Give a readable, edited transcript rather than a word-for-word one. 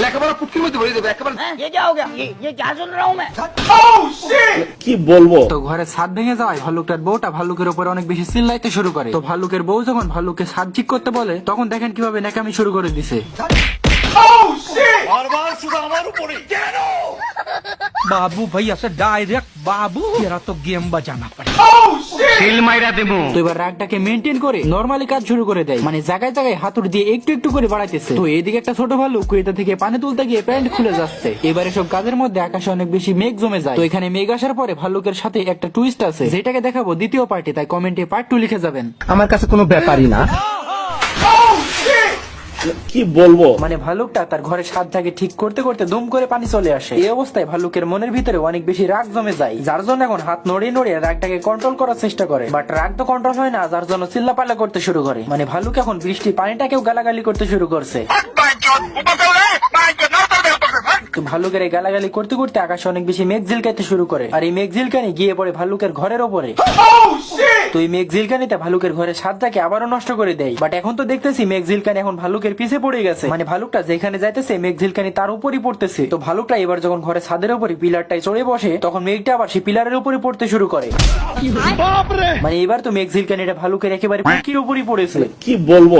লেখাপড়া পুটকির মধ্যে ভরে দেবে একেবারে। ये क्या हो गया? ये क्या सुन रहा हूँ मैं? কি বলবো। তো ঘরে ছাদ ভেঙে যাওয়ায় ভাল্লুকটার বউটা ভাল্লুকের উপরে অনেক বেশি চিল্লাইতে শুরু করে। তো ভাল্লুকের বউ যখন ভাল্লুককে ছাদ ঠিক করতে বলে তখন দেখেন কিভাবে ন্যাকামি শুরু করে দিছে। बाबू भैया से डायरेक्ट बाबू तेरा तो गेम बजाना पड़ेगा। তো এবার রাগটাকে মেনটেন করে নরমালি কাজ শুরু করে দেয়, মানে জায়গায় জায়গায় হাতুড় দিয়ে একটু একটু করে বাড়াইতেছে। তো এইদিকে একটা ছোট ভাল্লুক কুয়েতা থেকে পানি তুলতে গিয়ে প্যান্ট খুলে যাচ্ছে। এবার এসব কাজের মধ্যে আকাশে অনেক বেশি মেঘ জমে যায়। তো এখানে মেঘ আসার পরে ভাল্লুকের সাথে একটা টুইস্ট আছে, যেটাকে দেখাবো দ্বিতীয় পার্টি, তাই কমেন্টে পার্ট 2 লিখে যাবেন। আমার কাছে কোনো ব্যাপারই না। কি বলবো। মানে ভাল্লুকটা তার ঘরে ছাদ থেকে ঠিক করতে করতে দুম করে পানি চলে আসে। এই অবস্থায় ভাল্লুকের মনের ভিতরে অনেক বেশি রাগ জমে যায়, যার জন্য এখন হাত নড়িয়ে নড়িয়ে রাগটাকে কন্ট্রোল করার চেষ্টা করে। বাট রাগ তো কন্ট্রোল হয় না, যার জন্য চিল্লাপাল্লা করতে শুরু করে। মানে ভাল্লুক এখন বৃষ্টির পানিটাকেও গালাগালি করতে শুরু করছে। তো ভাল্লুকের এই গালাগালি করতে করতে আকাশে অনেক বেশি মেঘ ঝিলকাইতে শুরু করে, আর এই মেঘ ঝিলকানি গিয়ে পড়ে ভাল্লুকের ঘরের ওপরে। তো এই মেঘ ঝিলকানিতে ভাল্লুকের ঘরের ছাদটাকে আবারও নষ্ট করে দেয়। বাট এখন তো দেখতেছি মেঘ ঝিলকানি এখন ভাল্লুকের পিছে পড়ে গেছে, মানে ভাল্লুকটা যেখানে যাইতেছে মেঘ ঝিলকানি তার উপরই পড়তেছে। তো ভাল্লুকটা এবার যখন ঘরে ছাদের উপরে পিলারটায় চড়ে বসে তখন মেঘটা আবার সেই পিলারের উপরে পড়তে শুরু করে। মানে এবার তো মেঘ ঝিলকানিটা ভাল্লুকের একেবারে পিঠের উপরই পড়েছে। কি বলবো।